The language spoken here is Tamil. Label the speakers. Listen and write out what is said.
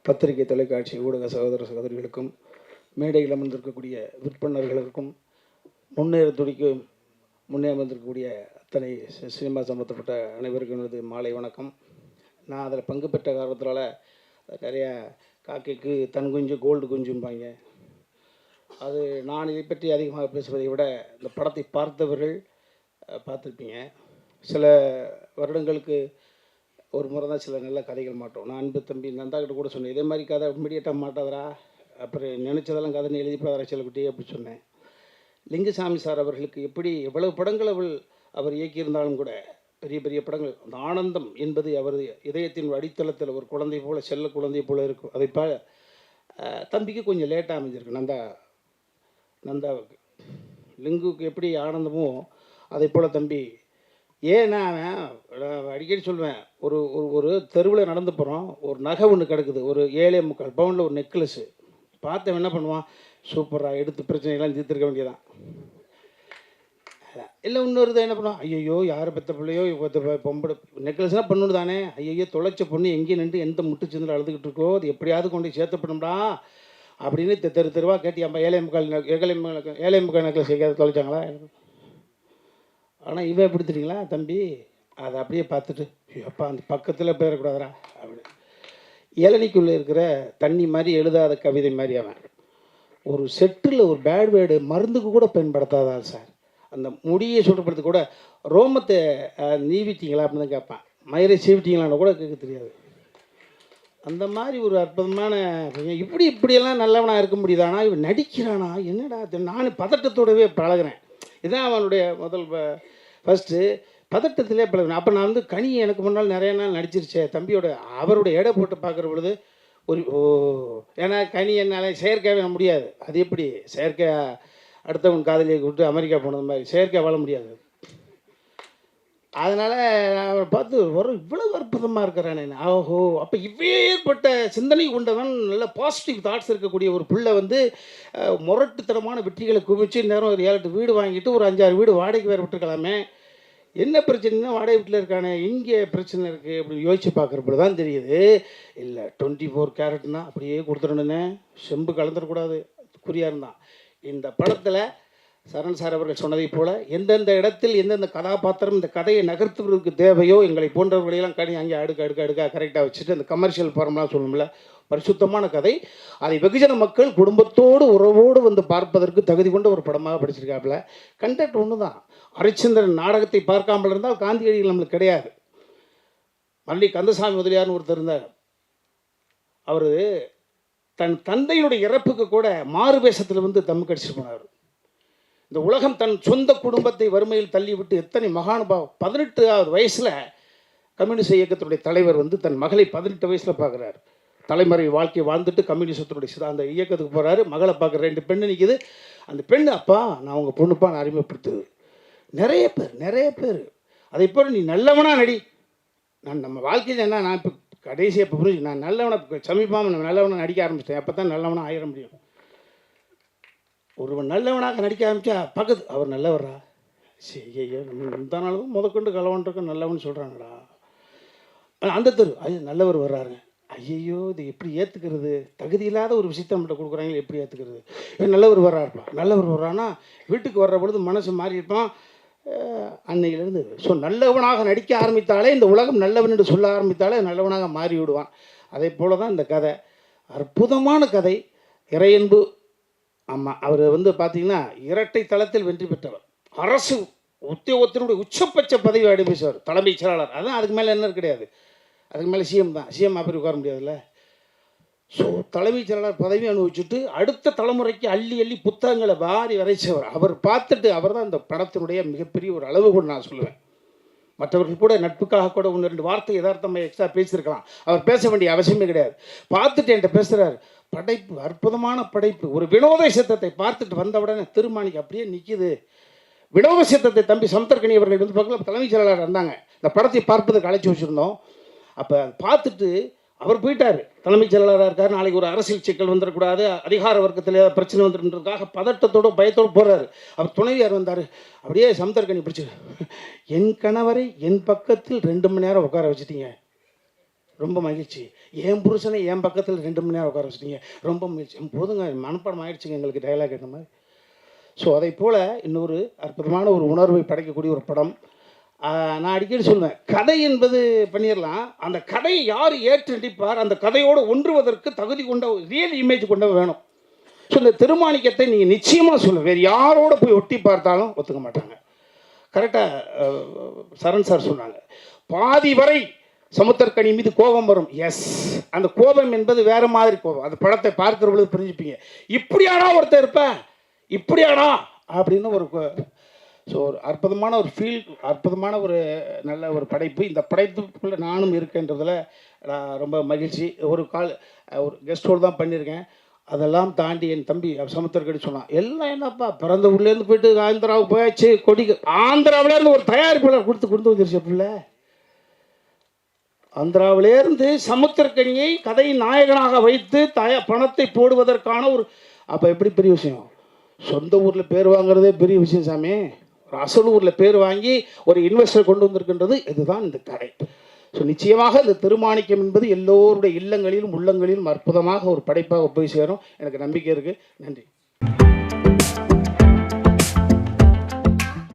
Speaker 1: பத்திரிகை, தொலைக்காட்சி, ஊடக சகோதர சகோதரிகளுக்கும், மேடையில் அமர்ந்திருக்கக்கூடிய விற்பனர்களுக்கும், முன்னே அமர்ந்திருக்கக்கூடிய அத்தனை சினிமா சம்பந்தப்பட்ட அனைவருக்கும் எனது மாலை வணக்கம். நான் அதில் பங்கு பெற்ற காரணத்தினால நிறையா காக்கைக்கு தன் குஞ்சு கோல்டு குஞ்சும்பாங்க. அது நான் இதை பற்றி அதிகமாக பேசுவதை விட இந்த படத்தை பார்த்தவர்கள் பார்த்துருப்பீங்க. சில வருடங்களுக்கு ஒரு முறை தான் சில நல்ல கதைகள் மாட்டோம். நான் அன்பு தம்பி நந்தாக்கிட்ட கூட சொன்னேன், இதே மாதிரி கதை இம்மிடியட்டாக மாட்டாதரா, அப்புறம் நினச்சதெல்லாம் கதைன்னு எழுதி போதாரா செல்லக்குட்டி அப்படி சொன்னேன். லிங்குசாமி சார் அவர்களுக்கு எவ்வளவு படங்கள் அவர் இயக்கியிருந்தாலும் கூட பெரிய பெரிய படங்கள், அந்த ஆனந்தம் என்பது அவர் இதயத்தின் அடித்தளத்தில் ஒரு குழந்தை போல, செல்ல குழந்தை போல இருக்கும். அதை தம்பிக்கு கொஞ்சம் லேட்டாக அமைஞ்சிருக்கு. நந்தாவுக்கு லிங்குக்கு எப்படி ஆனந்தமோ அதை போல் தம்பி. ஏன்னா அவன் அடிக்கடி சொல்லுவேன், ஒரு தெருவில் நடந்து போகிறோம், ஒரு நகை ஒன்று கிடக்குது, ஒரு 7.25 பவுனில் ஒரு நெக்லஸ்ஸு. பார்த்தவன் என்ன பண்ணுவான், சூப்பராக எடுத்து பிரச்சனைகள்லாம் தீர்த்துருக்க வேண்டியதான். இல்லை இன்னொரு என்ன பண்ணுவான், ஐயோ யாரை பெற்ற பிள்ளையோ பொம்பளை நெக்லஸ்னால் பொண்ணு தானே, ஐயோ தொலைச்ச பொண்ணு எங்கேயும் நின்று எந்த முட்டு சிந்தில் அழுதுகிட்டு இருக்கோ, அது எப்படியாவது கொண்டு சேர்த்தப்படும்டா அப்படின்னு தெருவாக கேட்டியாம்பா. 7.25 நெக்லஸ் எங்கேயாவது தொலைச்சாங்களா? ஆனால் இவன் எப்படி தெரியுங்களா தம்பி, அதை அப்படியே பார்த்துட்டு அப்பா அந்த பக்கத்தில் போயிடக்கூடாதரா அப்படின்னு. இளநிக்குள்ளே இருக்கிற தண்ணி மாதிரி எழுதாத கவிதை மாதிரி அவன். ஒரு செட்டில் ஒரு பேட் வேர்டு மருந்துக்கு கூட பயன்படுத்தாதா சார். அந்த முடியை சுற்றப்படுத்து கூட ரோமத்தை நீவிட்டீங்களா அப்படின்னு தான் கேட்பான். மயிரை சீவிட்டீங்களான்னு கூட கேட்க தெரியாது. அந்த மாதிரி ஒரு அற்புதமான இப்படியெல்லாம் நல்லவனாக இருக்க முடியுது. ஆனால் இவன் நடிக்கிறானா என்னடா, நான் பதட்டத்தோடவே பழகிறேன். இதுதான் அவனுடைய முதல் ஃபஸ்ட்டு பதட்டத்திலே பழகிறேன். அப்போ நான் கனி எனக்கு முன்னால் நிறைய நாள் நடிச்சிருச்சேன் தம்பியோட. அவருடைய எடை போட்டு பார்க்குற பொழுது ஏன்னா கனி என்னால் செயற்கையாகவே முடியாது. அது எப்படி செயற்கை அடுத்தவன் காதலியை விட்டு அமெரிக்கா போனது மாதிரி செயற்கை வாழ முடியாது. அதனால் அவரை பார்த்து இவ்வளவு அற்புதமாக இருக்கிறானே, ஓஹோ அப்போ ஏற்பட்ட சிந்தனை கொண்டவன், நல்ல பாசிட்டிவ் தாட்ஸ் இருக்கக்கூடிய ஒரு பிள்ளை முரட்டுத்தனமான வெற்றிகளை குவிச்சு நேரம் ஒரு 7-8 வீடு வாங்கிட்டு ஒரு 5-6 வீடு வாடகைக்கு வேறு விட்டுருக்கலாமே, என்ன பிரச்சனைனா வாடகை வீட்டில் இருக்கானே, இங்கே பிரச்சனை இருக்குது அப்படின்னு யோசித்து பார்க்குறப்ப தான் தெரியுது. இல்லை 24 கேரட்னா அப்படியே கொடுத்துடணுன்னே, செம்பு கலந்துடக்கூடாது, குறியாக இருந்தான். இந்த படத்தில் சரண் சார் அவர்கள் சொன்னதை போல் எந்தெந்த இடத்தில் எந்தெந்த கதாபாத்திரம் இந்த கதையை நகர்த்துவதற்கு தேவையோ எங்களை போன்றவர்களையெல்லாம் அங்கே அடுக்க கரெக்டாக வச்சுட்டு அந்த கமர்ஷியல் ஃபார்ம்லாம் சொல்லணும்ல, பரிசுத்தமான கதை. அதை வெகுஜன மக்கள் குடும்பத்தோடு உறவோடு பார்ப்பதற்கு தகுதி கொண்ட ஒரு படமாக படிச்சிருக்காப்புல. கண்டென்ட் ஒன்று தான். ஹரிச்சந்திரன் நாடகத்தை பார்க்காமல் இருந்தால் காந்தியடிகள் நம்மளுக்கு கிடையாது. மல்லி கந்தசாமி முதலியார்னு ஒருத்தர் இருந்தார். அவர் தன் தந்தையினுடைய இறப்புக்கு கூட மாறு வேஷத்தில் தம்மு கடிச்சிட்டு போனார். இந்த உலகம் தன் சொந்த குடும்பத்தை வறுமையில் தள்ளிவிட்டு எத்தனை மகானுபாவம். 18வது வயசில் கம்யூனிஸ்ட் இயக்கத்தினுடைய தலைவர் தன் மகளை 18 வயசில் பார்க்குறாரு. தலைமுறை வாழ்க்கையை வாழ்ந்துட்டு கம்யூனிஸ்டத்தினுடைய அந்த இயக்கத்துக்கு போகிறாரு. மகளை பார்க்குற 2 பெண்ணு நிற்கிது. அந்த பெண்ணு, அப்பா நான் உங்கள் பொண்ணுப்பா நான் அறிமுகப்படுத்துது. நிறைய பேர் அதை போல நீ நல்லவனாக நடி. நம்ம வாழ்க்கையில் என்ன, நான் இப்போ கடைசியாக இப்போ புரிஞ்சு நான் நல்லவனை சமீபமாக நல்லவனை நடிக்க ஆரம்பிச்சிட்டேன். அப்போ தான் நல்லவனாக ஆயிட முடியும். ஒருவன் நல்லவனாக நடிக்க ஆரம்பித்தா பக்கத்து அவர் நல்லவரா, சரி இந்த நாளும் முதற்கொண்டு கலவன்றிருக்க நல்லவன் சொல்கிறாங்கடா. அந்த தெரு நல்லவர் வர்றாரு, ஐயோ இது எப்படி ஏற்றுக்கிறது, தகுதி இல்லாத ஒரு விஷயத்தை நம்மகிட்ட கொடுக்குறாங்களே எப்படி ஏற்றுக்கிறது. நல்லவர் வர்றான்னா வீட்டுக்கு வர்ற பொழுது மனசு மாறி இருப்பான். அன்னையிலேருந்து நல்லவனாக நடிக்க ஆரம்பித்தாலே, இந்த உலகம் நல்லவன் என்று சொல்ல ஆரம்பித்தாலே நல்லவனாக மாறி விடுவான். அதே போல தான் இந்த கதை, அற்புதமான கதை, இறையன்பு. ஆமாம், அவர் பார்த்தீங்கன்னா இரட்டை தளத்தில் வெற்றி பெற்றவர். அரசு உத்தியோகத்தினுடைய உச்சபட்ச பதவி அடிப்பேசுவார், தலைமைச் செயலாளர். அதான் அதுக்கு மேலே என்ன கிடையாது. அதுக்கு மேலே சிஎம் தான். சிஎம் அப்படி உட்கார முடியாதுல்ல. ஸோ தலைமைச் செயலாளர் பதவி அனுபவிச்சுட்டு அடுத்த தலைமுறைக்கு அள்ளி புத்தகங்களை வாரி வரைச்சவர். அவர் பார்த்துட்டு அவர் தான் இந்த படத்தினுடைய மிகப்பெரிய ஒரு அளவுகோல் நான் சொல்லுவேன். மற்றவர்கள் கூட நட்புக்காக கூட 1-2 வார்த்தை யதார்த்தமாக எக்ஸ்ட்ரா பேசியிருக்கலாம். அவர் பேச வேண்டிய அவசியமே கிடையாது. பார்த்துட்டு என்கிட்ட பேசுகிறார், படைப்பு அற்புதமான படைப்பு. ஒரு வினோத சித்தத்தை பார்த்துட்டு வந்த உடனே திருமாணிக்கு அப்படியே நிற்கிது. வினோத சித்தத்தை தம்பி சமுத்திரக்கனி அவர்கள் பக்கத்தில் தலைமைச் செயலாளர் இருந்தாங்க. இந்த படத்தை பார்ப்பதற்கு அழைச்சி வச்சுருந்தோம். அப்போ பார்த்துட்டு அவர் போயிட்டார். தலைமைச் செயலாளராக இருக்கார். நாளைக்கு ஒரு அரசியல் சிக்கல் வந்துடக்கூடாது, அதிகார வர்க்கத்தில் ஏதாவது பிரச்சனை வந்துருன்றதுக்காக பதட்டத்தோடு பயத்தோடு போகிறாரு. அவர் துணைவியார் வந்தார். அப்படியே சமுத்திரக்கனி பிடிச்சி, என் கணவரை என் பக்கத்தில் 2 மணி நேரம் உட்கார வச்சுட்டீங்க, ரொம்ப மகிழ்ச்சி. என் புருஷனை என் பக்கத்தில் 2 மணி நேரம் உட்கார வச்சிட்டீங்க, ரொம்ப முயற்சி போதுங்க, மனப்பாடம் ஆயிடுச்சுங்க எங்களுக்கு டயலாக் இந்த மாதிரி. ஸோ அதை போல் இன்னொரு அற்புதமான ஒரு உணர்வை படைக்கக்கூடிய ஒரு படம். நான் அடிக்கடி சொல்லுவேன், கதை என்பது பண்ணிடலாம், அந்த கதையை யார் ஏற்று நடிப்பார், அந்த கதையோடு ஒன்றுவதற்கு தகுதி கொண்ட ரியல் இமேஜ் கொண்ட வேணும். ஸோ இந்த திருமாணிக்கத்தை நீங்கள் நிச்சயமாக சொல்லுங்கள், வேறு யாரோட போய் ஒட்டி பார்த்தாலும் ஒத்துக்க மாட்டாங்க. கரெக்டாக சரண் சார் சொன்னாங்க, பாதி வரை சமுத்திரக்கனி மீது கோபம் வரும். எஸ், அந்த கோபம் என்பது வேறு மாதிரி கோபம், அந்த படத்தை பார்க்கிறவங்களுக்கு புரிஞ்சுப்பீங்க. இப்படியானா ஒருத்தர் இருப்பேன், இப்படியானா அப்படின்னு ஒரு ஸோ ஒரு அற்புதமான ஒரு ஃபீல், அற்புதமான ஒரு நல்ல ஒரு படைப்பு. இந்த படைப்புக்குள்ளே நானும் இருக்கேன்றதில் நான் ரொம்ப மகிழ்ச்சி. ஒரு கெஸ்ட் ரோல் தான் பண்ணியிருக்கேன். அதெல்லாம் தாண்டி என் தம்பி சமுத்திரக்கடி சொன்னான், எல்லாம் என்னப்பா பிறந்த ஊர்லேருந்து போயிட்டு ஆந்திராவுக்கு போயாச்சு, கொடிக்கு ஆந்திராவிலேருந்து ஒரு தயாரிப்பாளர் கொடுத்து வந்துருச்சு. பிள்ளை ஆந்திராவிலேருந்து சமுத்திரக்கனியை கதை நாயகனாக வைத்து பணத்தை போடுவதற்கான ஒரு, அப்போ எப்படி பெரிய விஷயம், சொந்த ஊரில் பேர் வாங்குறதே பெரிய விஷயம் சாமி. ஒரு அசல் ஊரில் பேர் வாங்கி ஒரு இன்வெஸ்டர் கொண்டு வந்திருக்கின்றது இதுதான் இந்த கதை. ஸோ நிச்சயமாக இந்த திருமாணிக்கம் என்பது எல்லோருடைய இல்லங்களிலும் உள்ளங்களிலும் அற்புதமாக ஒரு படைப்பாக போய் சேரும், எனக்கு நம்பிக்கை இருக்குது. நன்றி.